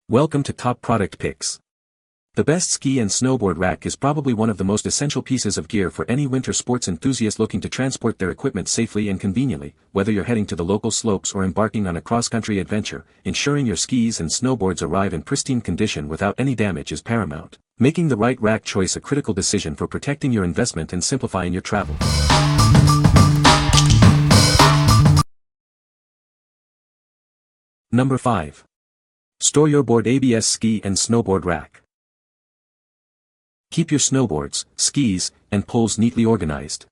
Welcome to Top Product Picks. The best ski and snowboard rack is probably one of the most essential pieces of gear for any winter sports enthusiast looking to transport their equipment safely and conveniently. Whether you're heading to the local slopes or embarking on a cross-country adventure, ensuring your skis and snowboards arrive in pristine condition without any damage is paramount, making the right rack choice a critical decision for protecting your investment and simplifying your travel. Number 5. StoreYourBoard ABS Ski and Snowboard Rack. Keep your snowboards, skis, and poles neatly organized.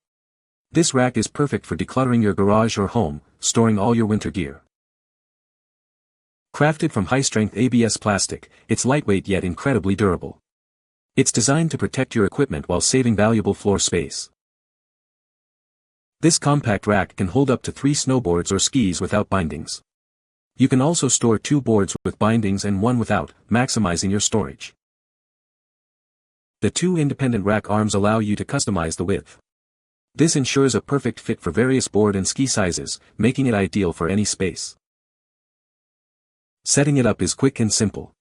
This rack is perfect for decluttering your garage or home, storing all your winter gear. Crafted from high-strength ABS plastic, it's lightweight yet incredibly durable. It's designed to protect your equipment while saving valuable floor space. This compact rack can hold up to 3 snowboards or skis without bindings. You can also store 2 boards with bindings and 1 without, maximizing your storage. The 2 independent rack arms allow you to customize the width. This ensures a perfect fit for various board and ski sizes, making it ideal for any space. Setting it up is quick and simple.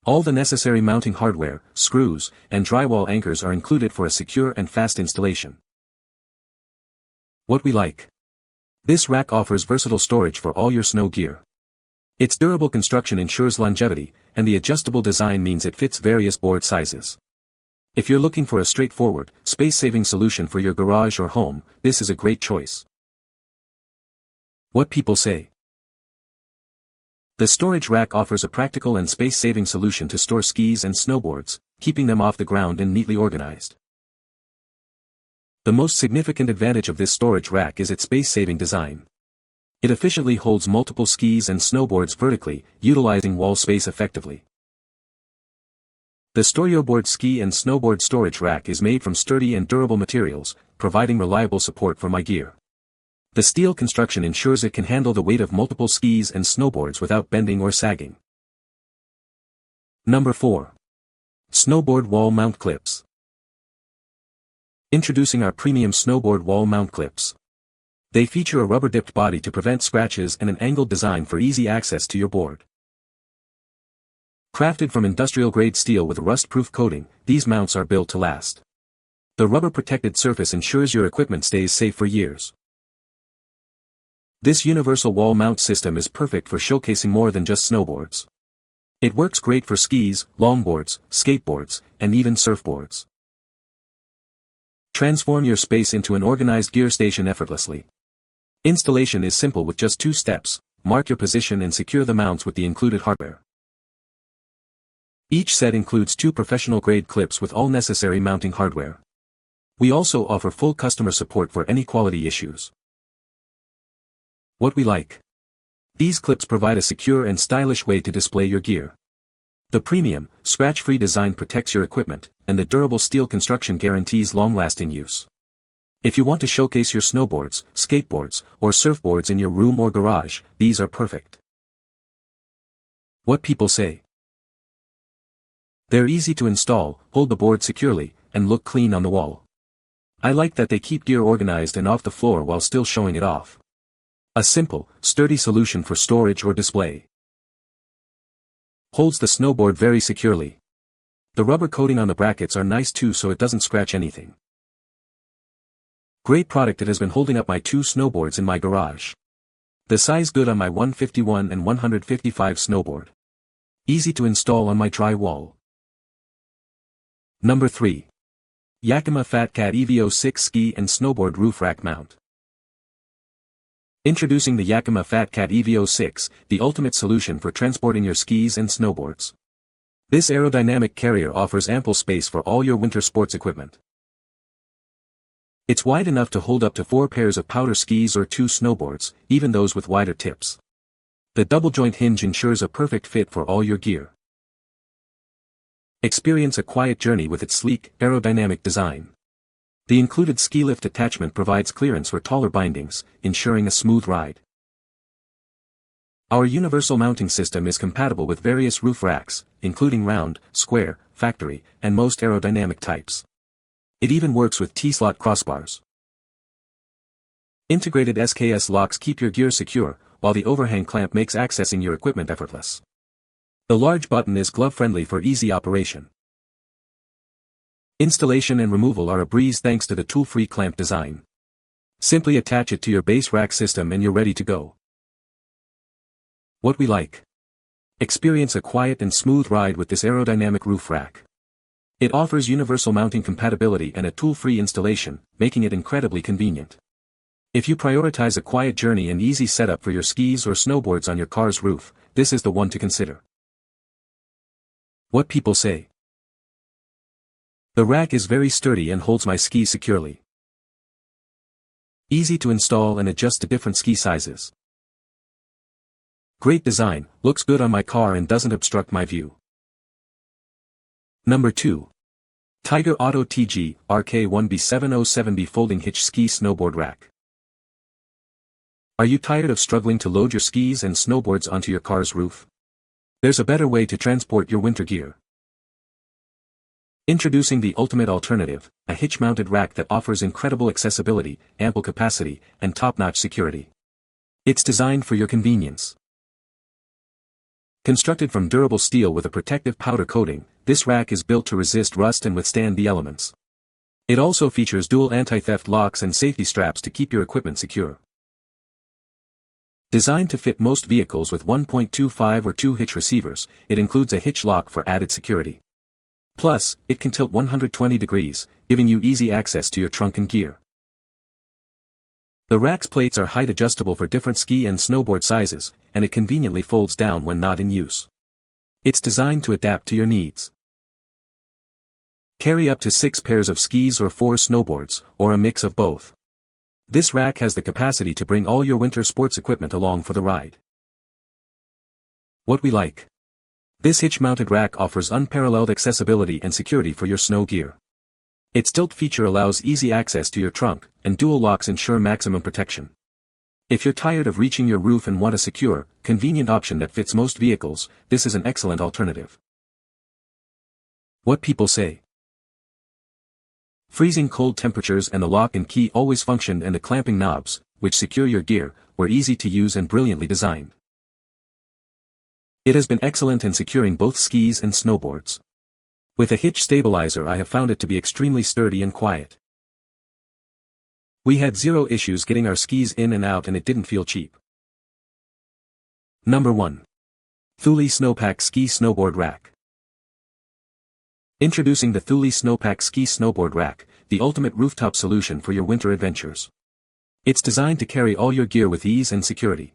All the necessary mounting hardware, screws, and drywall anchors are included for a secure and fast installation. What we like. This rack offers versatile storage for all your snow gear. Its durable construction ensures longevity, and the adjustable design means it fits various board sizes. If you're looking for a straightforward, space-saving solution for your garage or home, this is a great choice. What people say. The storage rack offers a practical and space-saving solution to store skis and snowboards, keeping them off the ground and neatly organized. The most significant advantage of this storage rack is its space-saving design. It efficiently holds multiple skis and snowboards vertically, utilizing wall space effectively. The StoreYourBoard ski and snowboard storage rack is made from sturdy and durable materials, providing reliable support for my gear. The steel construction ensures it can handle the weight of multiple skis and snowboards without bending or sagging. Number 4. Snowboard Wall Mount Clips. Introducing our premium snowboard wall mount clips. They feature a rubber-dipped body to prevent scratches and an angled design for easy access to your board. Crafted from industrial-grade steel with a rust-proof coating, these mounts are built to last. The rubber-protected surface ensures your equipment stays safe for years. This universal wall mount system is perfect for showcasing more than just snowboards. It works great for skis, longboards, skateboards, and even surfboards. Transform your space into an organized gear station effortlessly. Installation is simple with just 2 steps. Mark your position and secure the mounts with the included hardware. Each set includes 2 professional-grade clips with all necessary mounting hardware. We also offer full customer support for any quality issues. What we like. These clips provide a secure and stylish way to display your gear. The premium, scratch-free design protects your equipment, and the durable steel construction guarantees long-lasting use. If you want to showcase your snowboards, skateboards, or surfboards in your room or garage, these are perfect. What people say. They're easy to install, hold the board securely, and look clean on the wall. I like that they keep gear organized and off the floor while still showing it off. A simple, sturdy solution for storage or display. Holds the snowboard very securely. The rubber coating on the brackets are nice too, so it doesn't scratch anything. Great product. It has been holding up my 2 snowboards in my garage. The size good on my 151 and 155 snowboard. Easy to install on my dry wall. Number 3. Yakima FatCat EVO6 Ski and Snowboard Roof Rack Mount. Introducing the Yakima FatCat EVO6, the ultimate solution for transporting your skis and snowboards. This aerodynamic carrier offers ample space for all your winter sports equipment. It's wide enough to hold up to 4 pairs of powder skis or 2 snowboards, even those with wider tips. The double-joint hinge ensures a perfect fit for all your gear. Experience a quiet journey with its sleek, aerodynamic design. The included ski lift attachment provides clearance for taller bindings, ensuring a smooth ride. Our universal mounting system is compatible with various roof racks, including round, square, factory, and most aerodynamic types. It even works with T-slot crossbars. Integrated SKS locks keep your gear secure, while the overhang clamp makes accessing your equipment effortless. The large button is glove-friendly for easy operation. Installation and removal are a breeze thanks to the tool-free clamp design. Simply attach it to your base rack system and you're ready to go. What we like. Experience a quiet and smooth ride with this aerodynamic roof rack. It offers universal mounting compatibility and a tool-free installation, making it incredibly convenient. If you prioritize a quiet journey and easy setup for your skis or snowboards on your car's roof, this is the one to consider. What people say. The rack is very sturdy and holds my skis securely. Easy to install and adjust to different ski sizes. Great design, looks good on my car and doesn't obstruct my view. Number 2. Tyger Auto TG RK1B707B Folding Hitch Ski Snowboard Rack. Are you tired of struggling to load your skis and snowboards onto your car's roof? There's a better way to transport your winter gear. Introducing the ultimate alternative, a hitch-mounted rack that offers incredible accessibility, ample capacity, and top-notch security. It's designed for your convenience. Constructed from durable steel with a protective powder coating, this rack is built to resist rust and withstand the elements. It also features dual anti-theft locks and safety straps to keep your equipment secure. Designed to fit most vehicles with 1.25 or 2 hitch receivers, it includes a hitch lock for added security. Plus, it can tilt 120 degrees, giving you easy access to your trunk and gear. The rack's plates are height adjustable for different ski and snowboard sizes, and it conveniently folds down when not in use. It's designed to adapt to your needs. Carry up to 6 pairs of skis or 4 snowboards, or a mix of both. This rack has the capacity to bring all your winter sports equipment along for the ride. What we like. This hitch-mounted rack offers unparalleled accessibility and security for your snow gear. Its tilt feature allows easy access to your trunk, and dual locks ensure maximum protection. If you're tired of reaching your roof and want a secure, convenient option that fits most vehicles, this is an excellent alternative. What people say. Freezing cold temperatures and the lock and key always functioned, and the clamping knobs, which secure your gear, were easy to use and brilliantly designed. It has been excellent in securing both skis and snowboards. With a hitch stabilizer, I have found it to be extremely sturdy and quiet. We had zero issues getting our skis in and out, and it didn't feel cheap. Number 1. Thule SnowPack Ski Snowboard Rack. Introducing the Thule SnowPack Ski Snowboard Rack, the ultimate rooftop solution for your winter adventures. It's designed to carry all your gear with ease and security.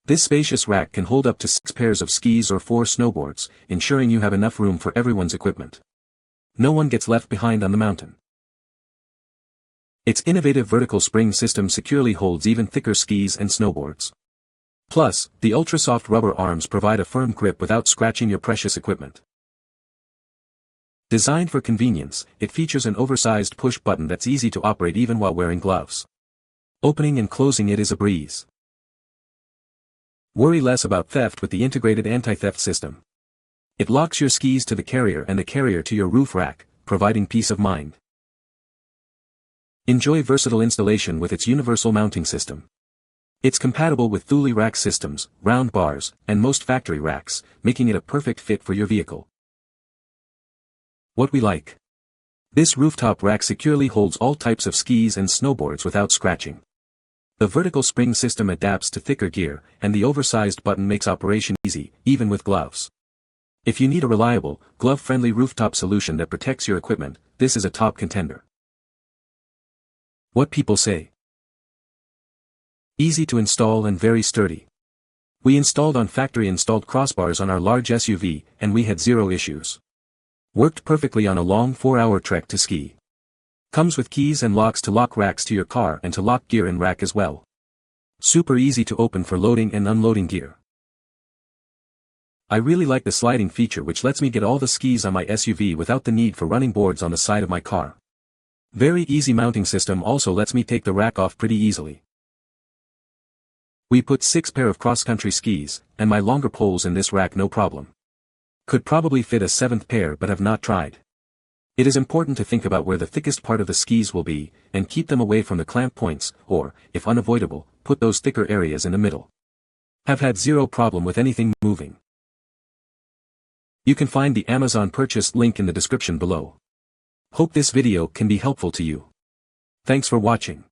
This spacious rack can hold up to 6 pairs of skis or 4 snowboards, ensuring you have enough room for everyone's equipment. No one gets left behind on the mountain. Its innovative vertical spring system securely holds even thicker skis and snowboards. Plus, the ultra-soft rubber arms provide a firm grip without scratching your precious equipment. Designed for convenience, it features an oversized push button that's easy to operate even while wearing gloves. Opening and closing it is a breeze. Worry less about theft with the integrated anti-theft system. It locks your skis to the carrier and the carrier to your roof rack, providing peace of mind. Enjoy versatile installation with its universal mounting system. It's compatible with Thule rack systems, round bars, and most factory racks, making it a perfect fit for your vehicle. What we like. This rooftop rack securely holds all types of skis and snowboards without scratching. The vertical spring system adapts to thicker gear, and the oversized button makes operation easy, even with gloves. If you need a reliable, glove-friendly rooftop solution that protects your equipment, this is a top contender. What people say. Easy to install and very sturdy. We installed on factory-installed crossbars on our large SUV, and we had zero issues. Worked perfectly on a long 4-hour trek to ski. Comes with keys and locks to lock racks to your car and to lock gear in rack as well. Super easy to open for loading and unloading gear. I really like the sliding feature, which lets me get all the skis on my SUV without the need for running boards on the side of my car. Very easy mounting system also lets me take the rack off pretty easily. We put 6 pair of cross-country skis, and my longer poles in this rack no problem. Could probably fit a 7th pair but have not tried. It is important to think about where the thickest part of the skis will be, and keep them away from the clamp points, or, if unavoidable, put those thicker areas in the middle. Have had zero problem with anything moving. You can find the Amazon purchase link in the description below. Hope this video can be helpful to you. Thanks for watching.